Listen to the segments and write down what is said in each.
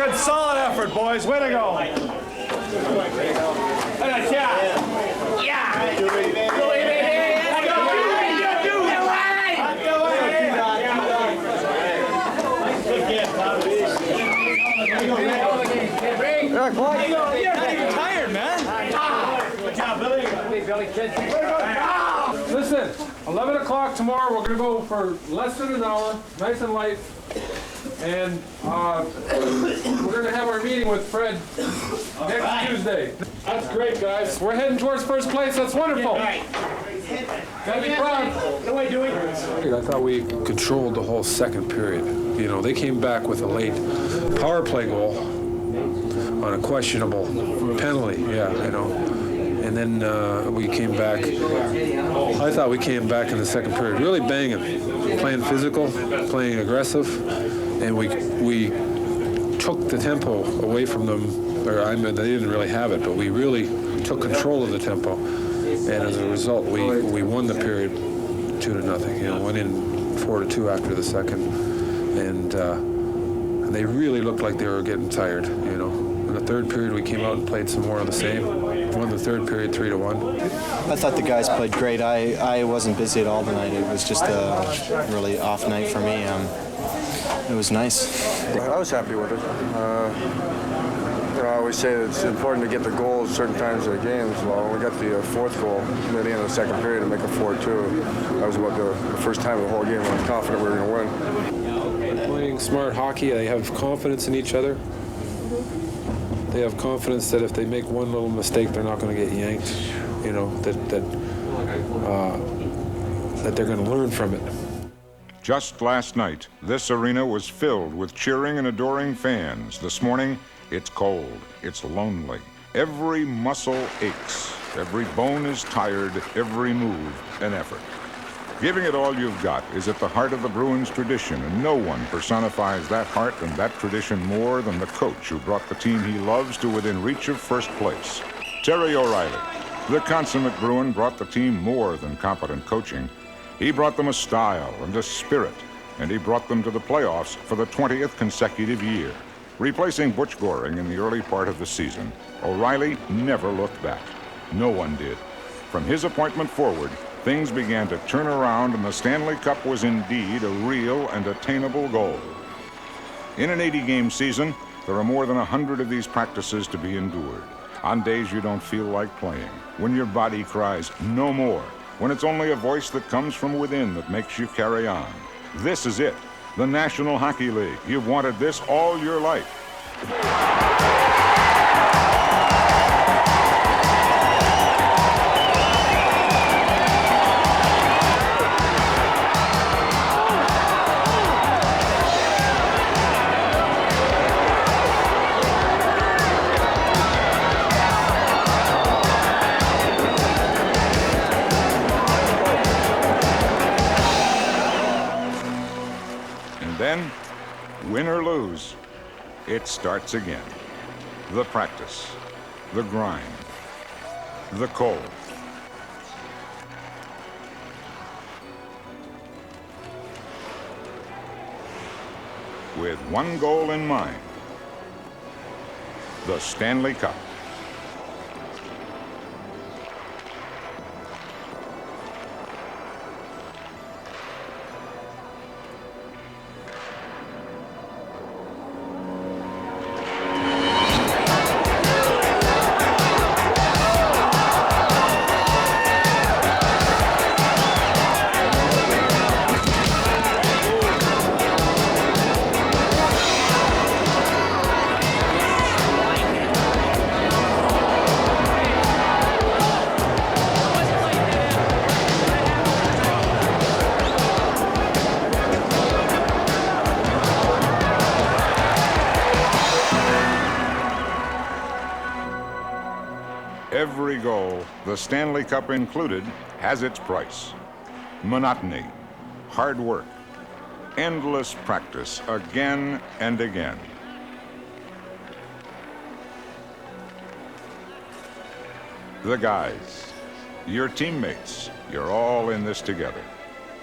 Good, solid effort, boys. Way to go. You're not even tired, man. Good job, Billy. Listen, 11 o'clock tomorrow, we're going to go for less than an hour, nice and light. And we're going to have our meeting with Fred next Tuesday. That's great, guys. We're heading towards first place. That's wonderful. Gotta be proud. I thought we controlled the whole second period. You know, they came back with a late power play goal on a questionable penalty. Yeah, you know. And then we came back. I thought we came back in the second period, really banging, playing physical, playing aggressive, and we took the tempo away from them. Or I mean, they didn't really have it, but we really took control of the tempo, and as a result, we won the period 2-0. You know, went in 4-2 after the second, and they really looked like they were getting tired. You know, in the third period, we came out and played some more of the same. Won the third period 3-1. I thought the guys played great. I wasn't busy at all tonight. It was just a really off night for me. It was nice. I was happy with it. You know, I always say that it's important to get the goals certain times of the games. Well, we got the fourth goal at the end of the second period to make a 4-2. That was about the first time of the whole game when I was confident we were going to win. Playing smart hockey, they have confidence in each other. They have confidence that if they make one little mistake, they're not going to get yanked. You know, that they're going to learn from it. Just last night, this arena was filled with cheering and adoring fans. This morning, it's cold, it's lonely. Every muscle aches, every bone is tired, every move an effort. Giving it all you've got is at the heart of the Bruins tradition, and no one personifies that heart and that tradition more than the coach who brought the team he loves to within reach of first place. Terry O'Reilly, the consummate Bruin, brought the team more than competent coaching. He brought them a style and a spirit, and he brought them to the playoffs for the 20th consecutive year. Replacing Butch Goring in the early part of the season, O'Reilly never looked back. No one did. From his appointment forward, things began to turn around, and the Stanley Cup was indeed a real and attainable goal. In an 80-game season, there are more than 100 of these practices to be endured. On days you don't feel like playing, when your body cries, no more, when it's only a voice that comes from within that makes you carry on. This is it, the National Hockey League. You've wanted this all your life. Then, win or lose, it starts again. The practice, the grind, the cold. With one goal in mind, the Stanley Cup. Every goal, the Stanley Cup included, has its price. Monotony, hard work, endless practice again and again. The guys, your teammates, you're all in this together.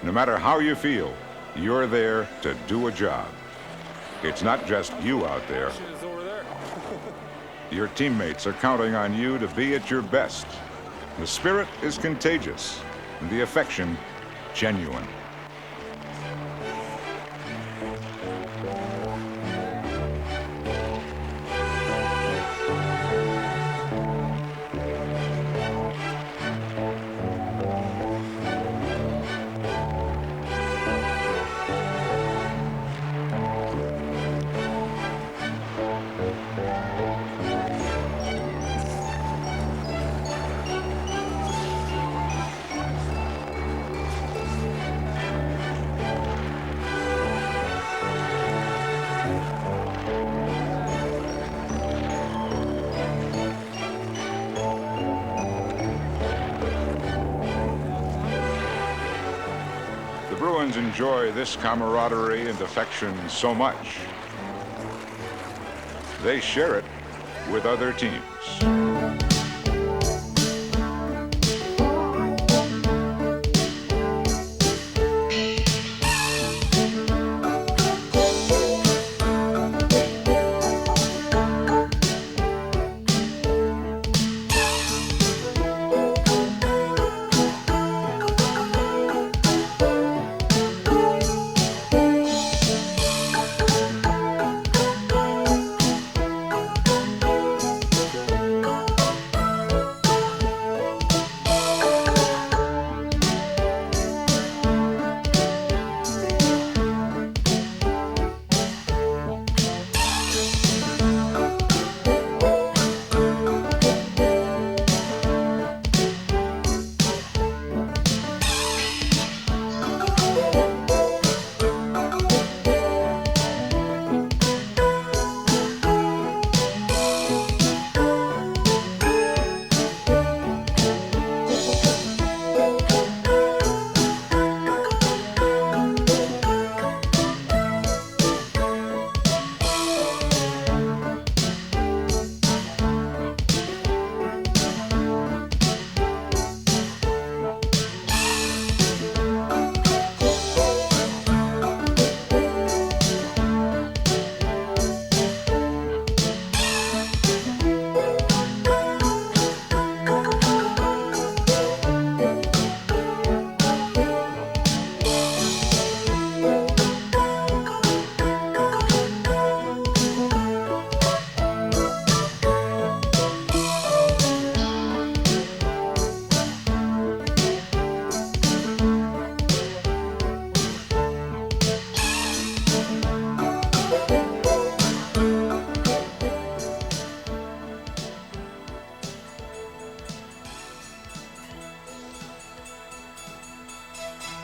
No matter how you feel, you're there to do a job. It's not just you out there. Your teammates are counting on you to be at your best. The spirit is contagious, and the affection genuine. The Bruins enjoy this camaraderie and affection so much, they share it with other teams.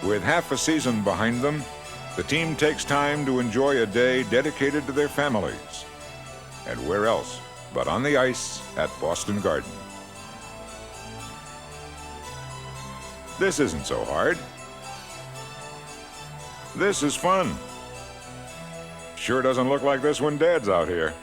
With half a season behind them, the team takes time to enjoy a day dedicated to their families. And where else but on the ice at Boston Garden. This isn't so hard. This is fun. Sure doesn't look like this when Dad's out here.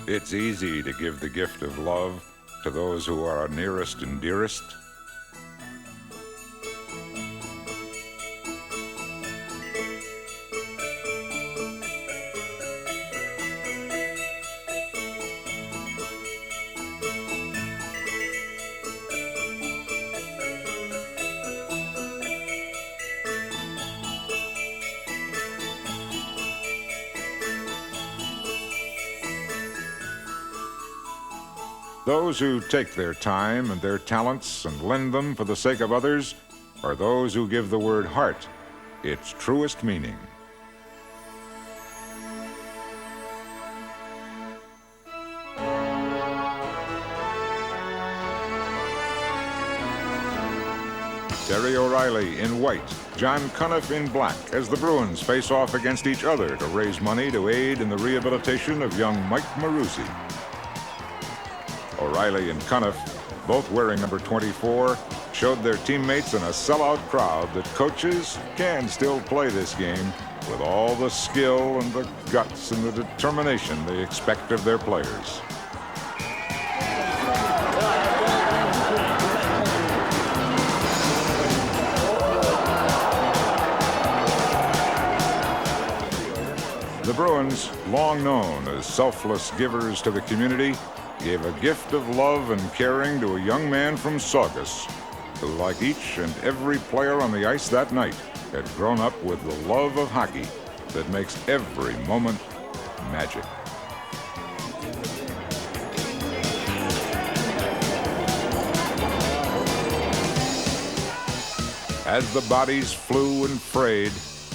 It's easy to give the gift of love to those who are our nearest and dearest. Those who take their time and their talents and lend them for the sake of others are those who give the word heart its truest meaning. Terry O'Reilly in white, John Cuniff in black, as the Bruins face off against each other to raise money to aid in the rehabilitation of young Mike Maruzzi. O'Reilly and Cuniff, both wearing number 24, showed their teammates in a sellout crowd that coaches can still play this game with all the skill and the guts and the determination they expect of their players. The Bruins, long known as selfless givers to the community, gave a gift of love and caring to a young man from Saugus, who, like each and every player on the ice that night, had grown up with the love of hockey that makes every moment magic. As the bodies flew and frayed,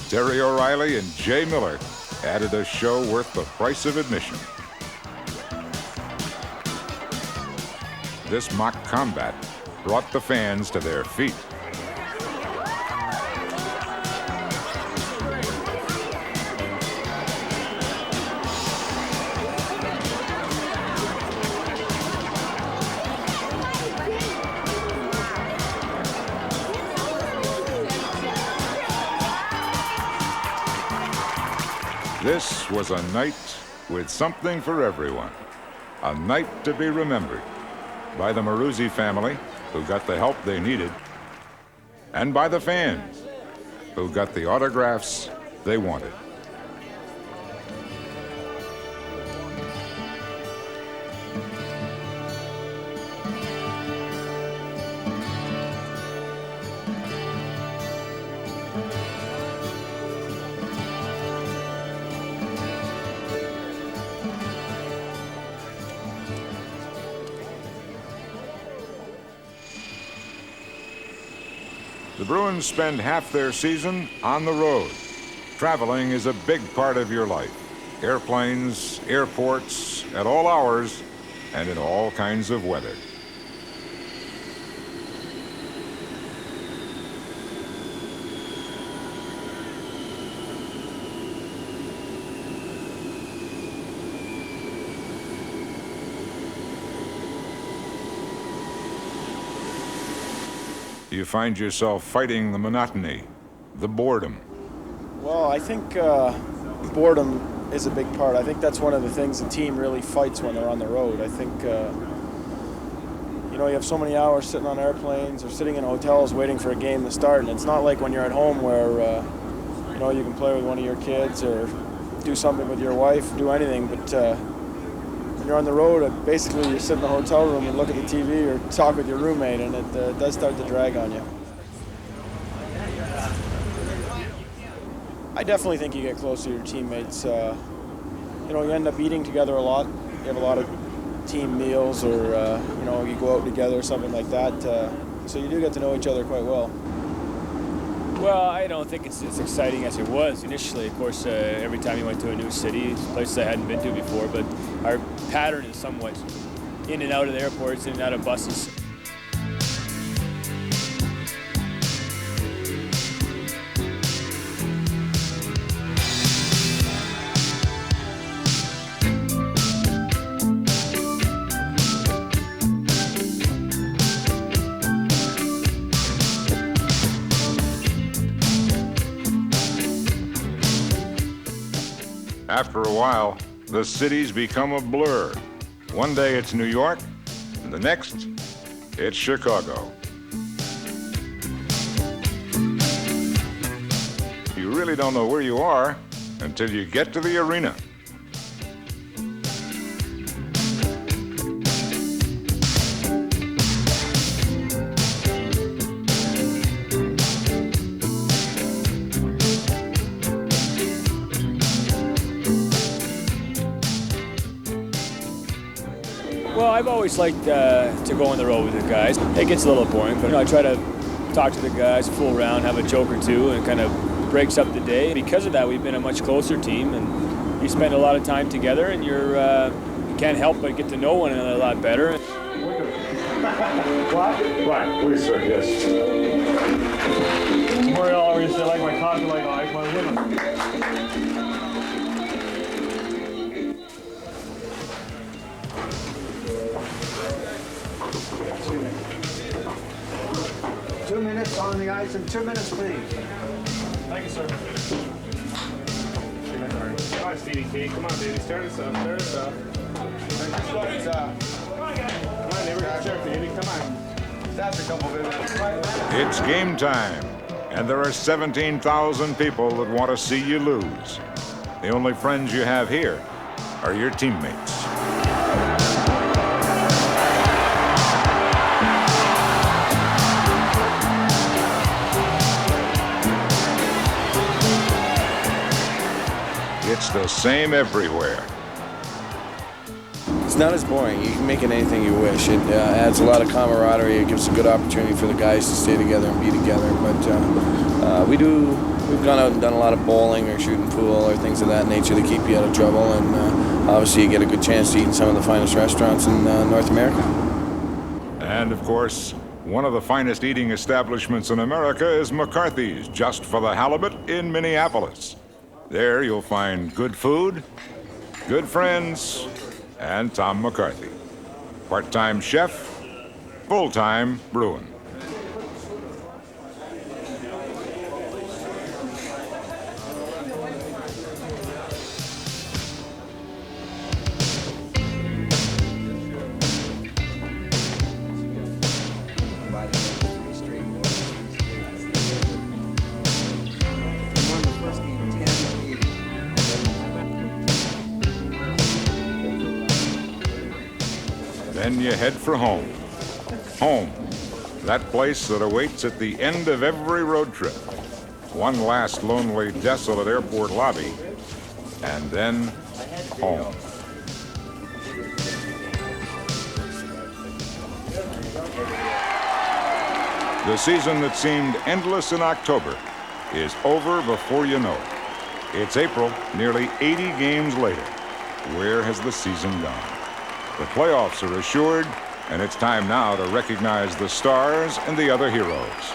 Terry O'Reilly and Jay Miller added a show worth the price of admission. This mock combat brought the fans to their feet. This was a night with something for everyone. A night to be remembered by the Maruzzi family, who got the help they needed, and by the fans, who got the autographs they wanted. The Bruins spend half their season on the road. Traveling is a big part of your life. Airplanes, airports, at all hours, and in all kinds of weather. You find yourself fighting the monotony, the boredom. Well, I think boredom is a big part. I think that's one of the things the team really fights when they're on the road. I think, you know, you have so many hours sitting on airplanes or sitting in hotels waiting for a game to start, and it's not like when you're at home where, you know, you can play with one of your kids or do something with your wife, do anything, but when you're on the road, basically you sit in the hotel room and look at the TV or talk with your roommate, and it does start to drag on you. I definitely think you get close to your teammates. You know, you end up eating together a lot. You have a lot of team meals, or you know, you go out together or something like that. So you do get to know each other quite well. Well, I don't think it's as exciting as it was initially. Of course, every time you went to a new city, places I hadn't been to before, but our pattern is somewhat in and out of the airports, in and out of buses. After a while, the cities become a blur. One day it's New York, and the next, it's Chicago. You really don't know where you are until you get to the arena. Well, I've always liked to go on the road with the guys. It gets a little boring, but you know, I try to talk to the guys, fool around, have a joke or two, and kind of breaks up the day. Because of that, we've been a much closer team, and you spend a lot of time together, and you can't help but get to know one another a lot better. Right, please, sir, yes. Montreal, we're gonna say like my coffee, like I want to win. 2 minutes on the ice and 2 minutes, please. Thank you, sir. Come on, Stevie K. Come on, baby. Start us up. Start us up. Come on, neighbor. Start, baby. Come on. That's a couple minutes. It's game time, and there are 17,000 people that want to see you lose. The only friends you have here are your teammates. It's the same everywhere. It's not as boring. You can make it anything you wish. It adds a lot of camaraderie. It gives a good opportunity for the guys to stay together and be together. But we've gone out and done a lot of bowling or shooting pool or things of that nature to keep you out of trouble. And obviously you get a good chance to eat in some of the finest restaurants in North America. And of course, one of the finest eating establishments in America is McCarthy's, just for the halibut in Minneapolis. There you'll find good food, good friends, and Tom McCarthy. Part-time chef, full-time Bruin. Then you head for home. Home, that place that awaits at the end of every road trip. One last lonely, desolate airport lobby, and then home. The season that seemed endless in October is over before you know it. It's April, nearly 80 games later. Where has the season gone? The playoffs are assured, and it's time now to recognize the stars and the other heroes.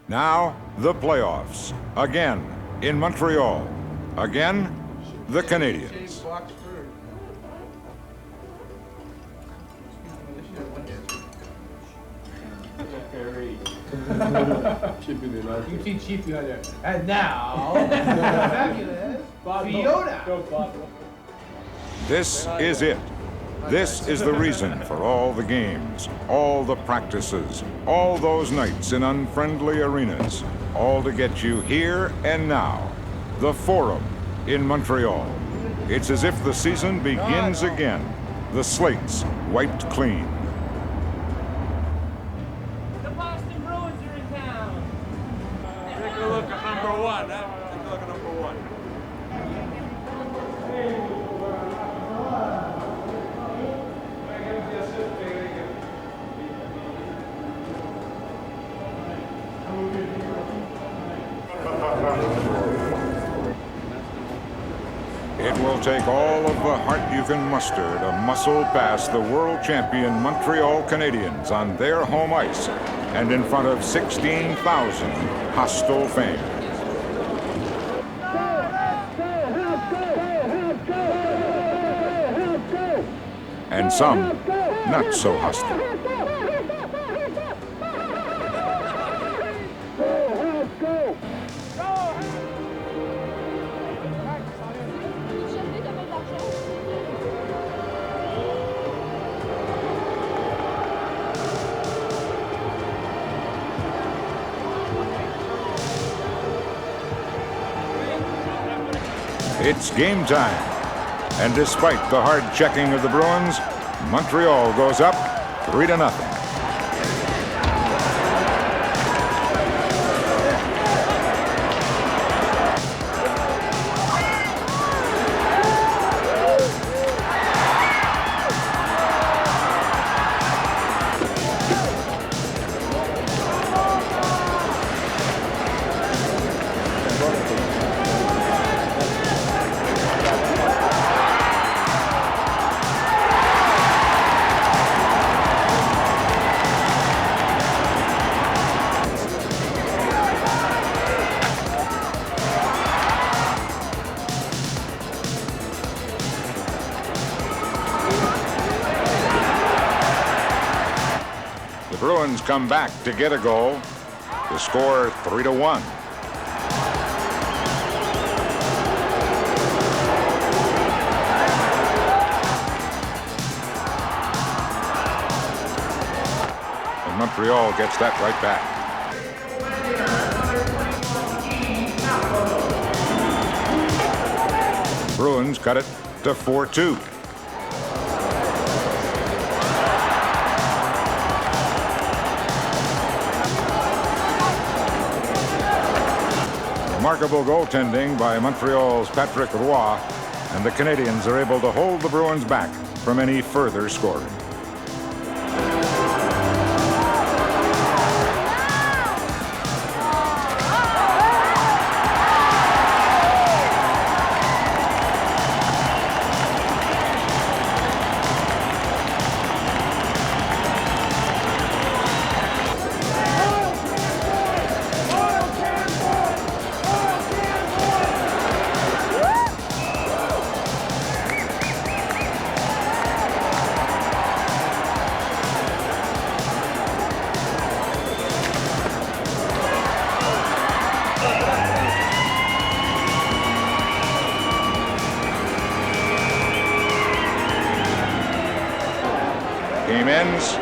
Now, the playoffs. Again, in Montreal. Again, the Canadiens. You see Chief behind there. And now, fabulous Fiona. This is it. This is the reason for all the games, all the practices, all those nights in unfriendly arenas, all to get you here and now. The Forum in Montreal. It's as if the season begins again. The slates wiped clean. The Boston Bruins are in town. Take a look at number one. Take a look at number one. It will take all of the heart you can muster to muscle past the world champion Montreal Canadiens on their home ice and in front of 16,000 hostile fans. And some not so hostile. It's game time. And despite the hard checking of the Bruins, Montreal goes up 3-0. The Bruins come back to get a goal. The score 3-1. And Montreal gets that right back. Bruins cut it to 4-2. Remarkable goaltending by Montreal's Patrick Roy, and the Canadiens are able to hold the Bruins back from any further scoring. Game ends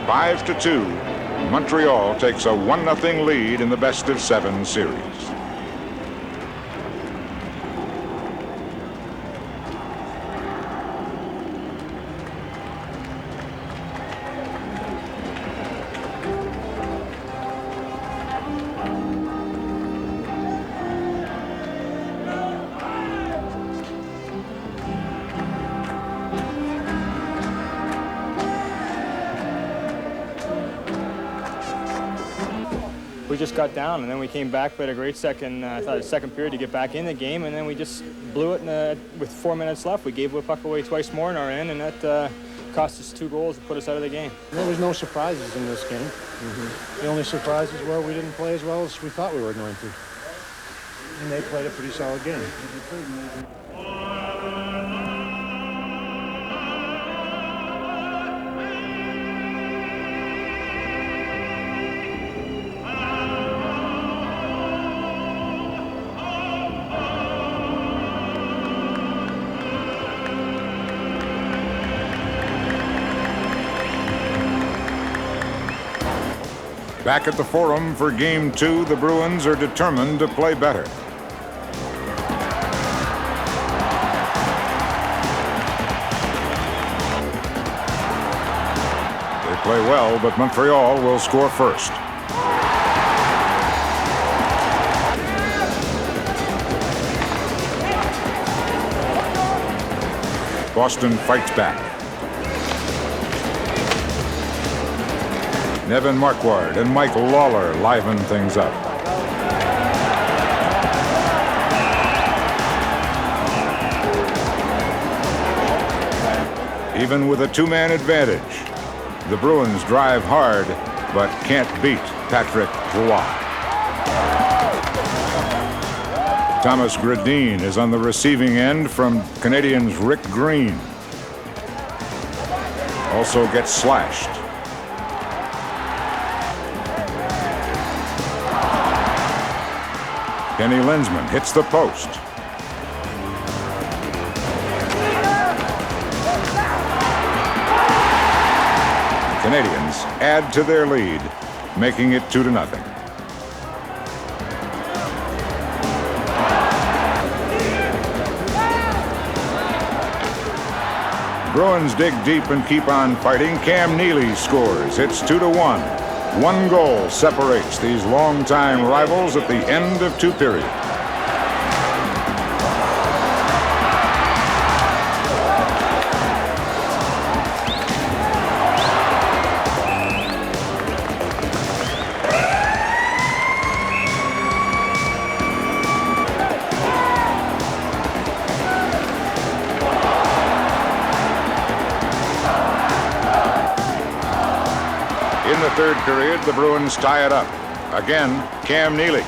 5-2. Montreal takes a 1-0 lead in the best-of-7 series. We just got down, and then we came back. We had a great second period to get back in the game, and then we just blew it with 4 minutes left. We gave the puck away twice more in our end, and that cost us 2 goals to put us out of the game. There was no surprises in this game. The only surprises were we didn't play as well as we thought we were going to. And they played a pretty solid game. Back at the Forum for Game 2, the Bruins are determined to play better. They play well, but Montreal will score first. Boston fights back. Nevin Marquard and Mike Lawler liven things up. Even with a 2-man advantage, the Bruins drive hard, but can't beat Patrick Roy. Thomas Gradin is on the receiving end from Canadiens' Rick Green. Also gets slashed. Kenny Linsman hits the post. The Canadiens add to their lead, making it 2-0. Bruins dig deep and keep on fighting. Cam Neely scores. It's 2-1. One goal separates these longtime rivals at the end of two periods. In the third period, the Bruins tie it up. Again, Cam Neely.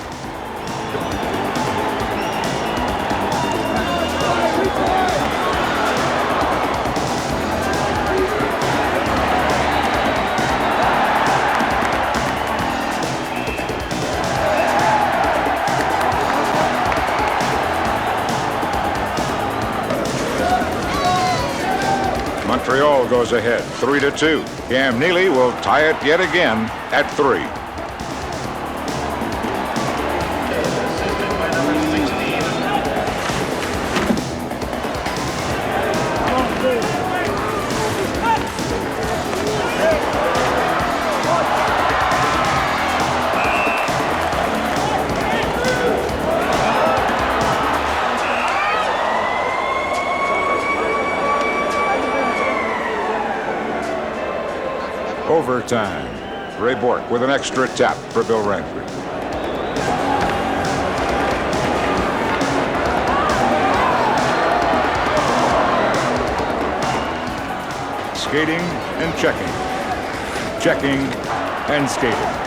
Montreal goes ahead, 3-2. Cam Neely will tie it yet again at 3. Overtime. Yearbook with an extra tap for Bill Radford. Skating and checking. Checking and skating.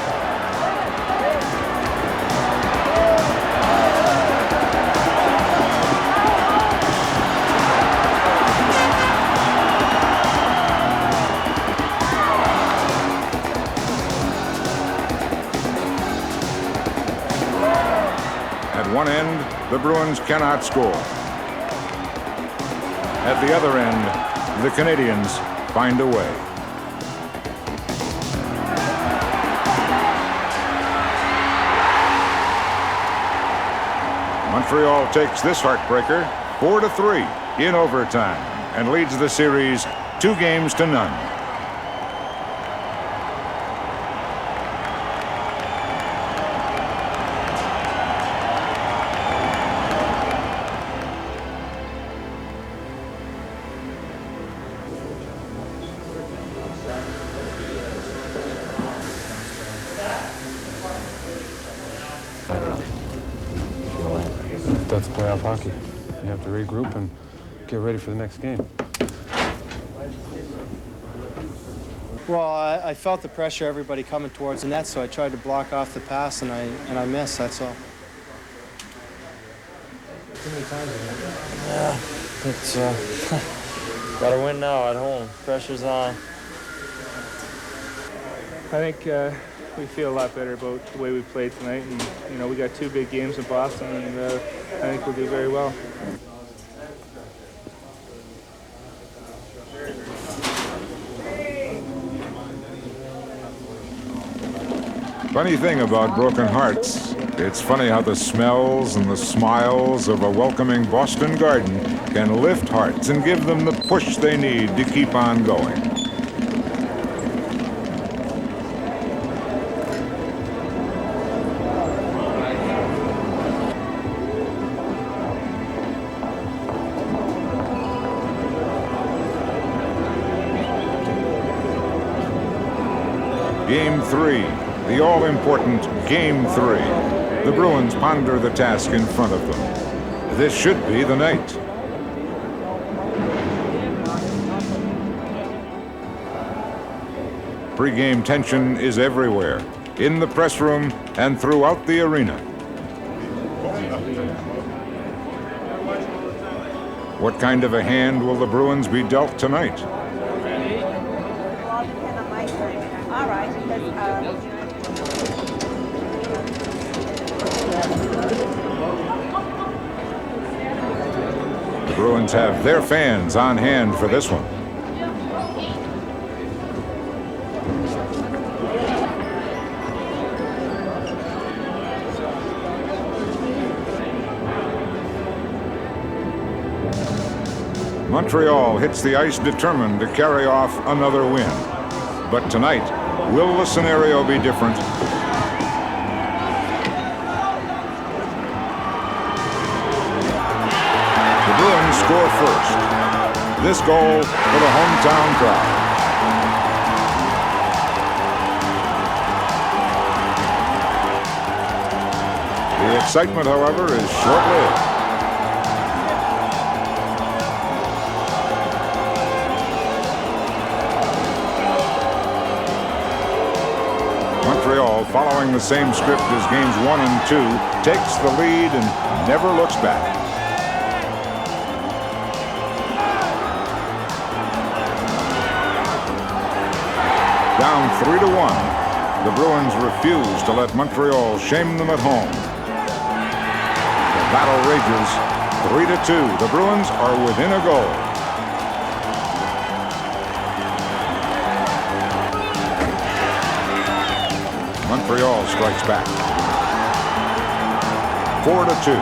At one end, the Bruins cannot score. At the other end, the Canadiens find a way. Montreal takes this heartbreaker 4-3 in overtime and leads the series 2-0. That's playoff hockey. You have to regroup and get ready for the next game. Well, I felt the pressure, everybody coming towards the net, so I tried to block off the pass, and I missed, that's all. Too many times again. Yeah, it's gotta win now at home. Pressure's on. I think we feel a lot better about the way we played tonight, and we got 2 big games in Boston, and I think we'll do very well. Funny thing about broken hearts, it's funny how the smells and the smiles of a welcoming Boston garden can lift hearts and give them the push they need to keep on going. Game 3, the all-important Game 3. The Bruins ponder the task in front of them. This should be the night. Pre-game tension is everywhere, in the press room and throughout the arena. What kind of a hand will the Bruins be dealt tonight? All right. The Bruins have their fans on hand for this one. Montreal hits the ice determined to carry off another win. But tonight, will the scenario be different? The Bruins score first. This goal for the hometown crowd. The excitement, however, is short-lived. Montreal, following the same script as games 1 and 2, takes the lead and never looks back. Down 3-1, the Bruins refuse to let Montreal shame them at home. The battle rages. 3-2, the Bruins are within a goal. Montreal strikes back. 4-2.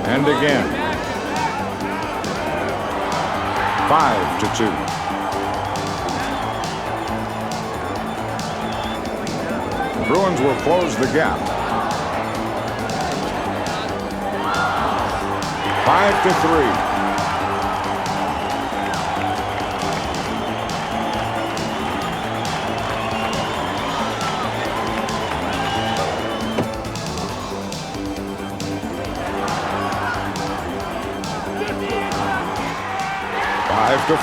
And again. 5-2. The Bruins will close the gap. 5-3. 5-4.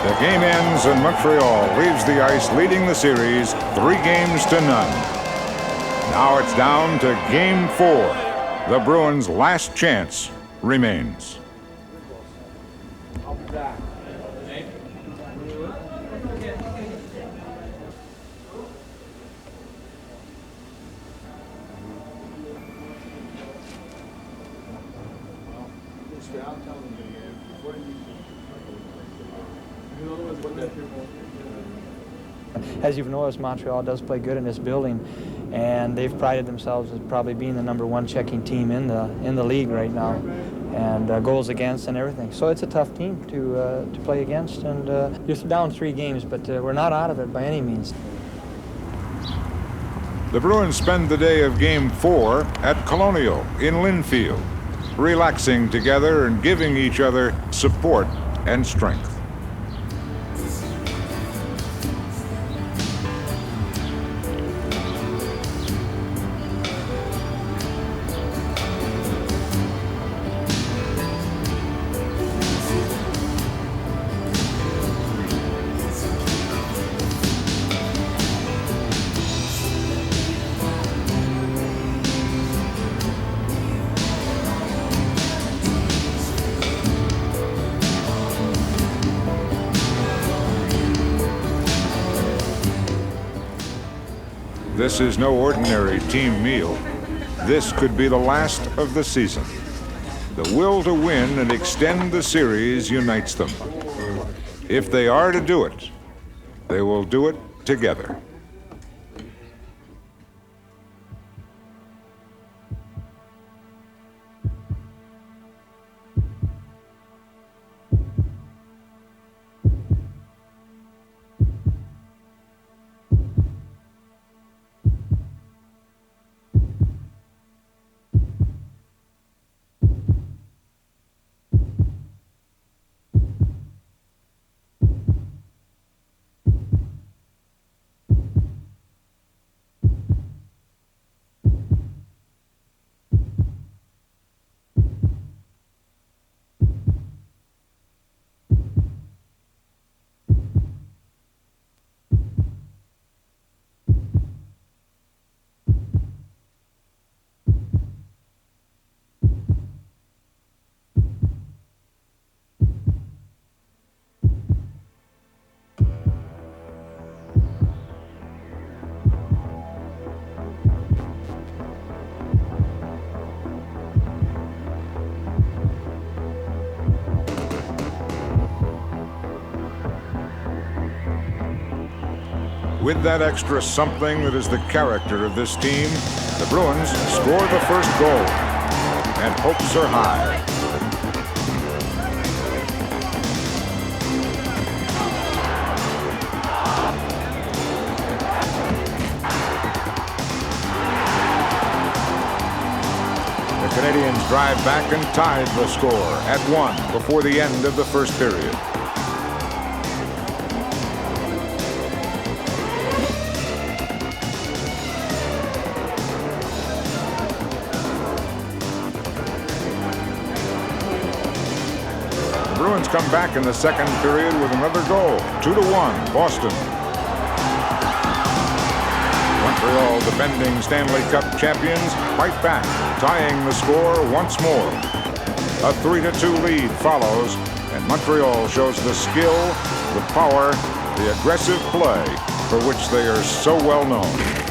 The game ends and Montreal leaves the ice leading the series 3-0. Now it's down to game 4. The Bruins' last chance remains. As you've noticed, Montreal does play good in this building, and they've prided themselves as probably being the #1 checking team in the league right now, and goals against and everything. So it's a tough team to play against, and you're down 3 games, but we're not out of it by any means. The Bruins spend the day of Game 4 at Colonial in Linfield, relaxing together and giving each other support and strength. This is no ordinary team meal. This could be the last of the season. The will to win and extend the series unites them. If they are to do it, they will do it together. With that extra something that is the character of this team, the Bruins score the first goal, and hopes are high. The Canadiens drive back and tied the score at 1 before the end of the first period. The Bruins come back in the second period with another goal, 2-1, Boston. Montreal, defending Stanley Cup champions, fight back, tying the score once more. A 3-2 lead follows, and Montreal shows the skill, the power, the aggressive play for which they are so well known.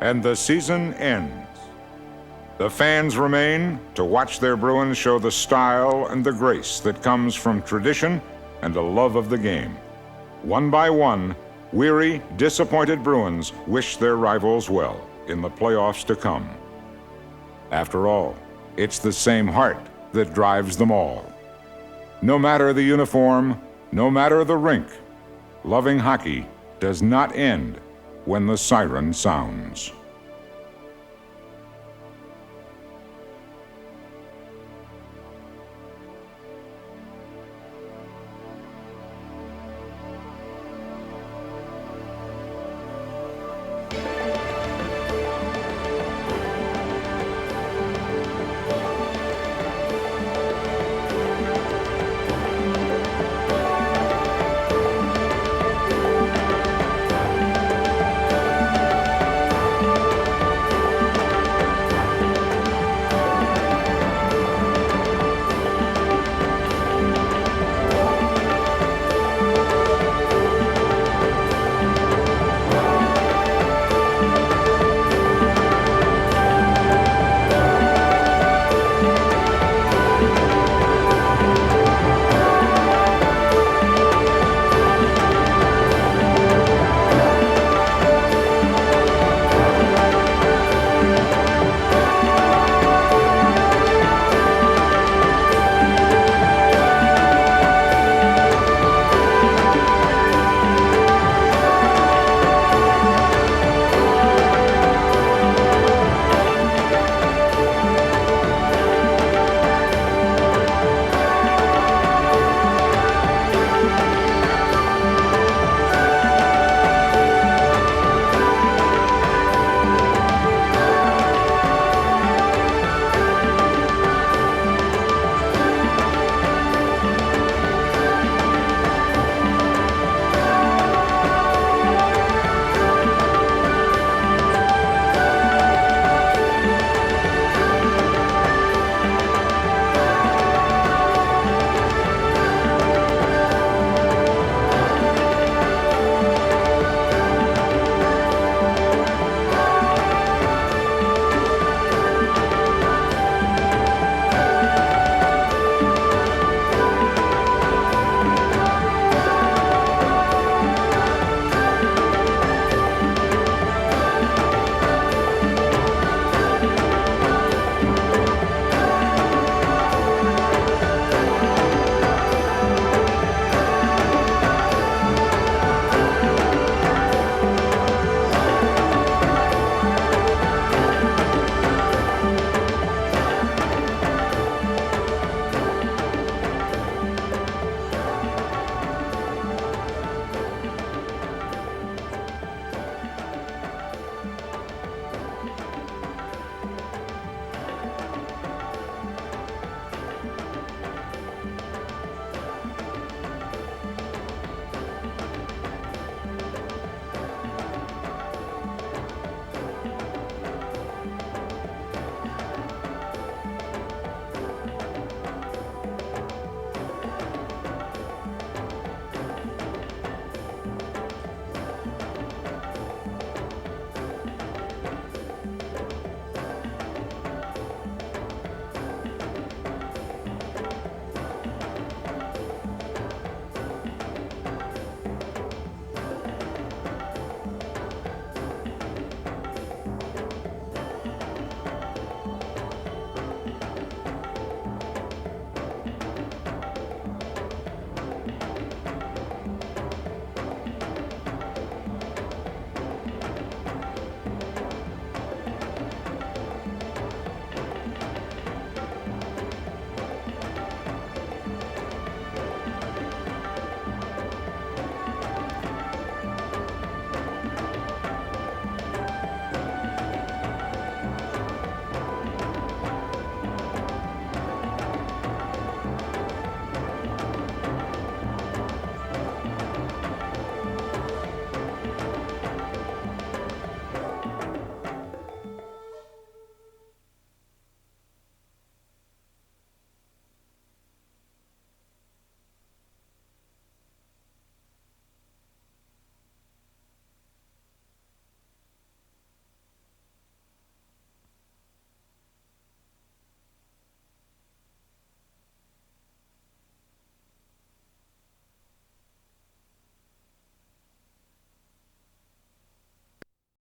And the season ends. The fans remain to watch their Bruins show the style and the grace that comes from tradition and a love of the game. One by one, weary, disappointed Bruins wish their rivals well in the playoffs to come. After all, it's the same heart that drives them all. No matter the uniform, no matter the rink, loving hockey does not end when the siren sounds.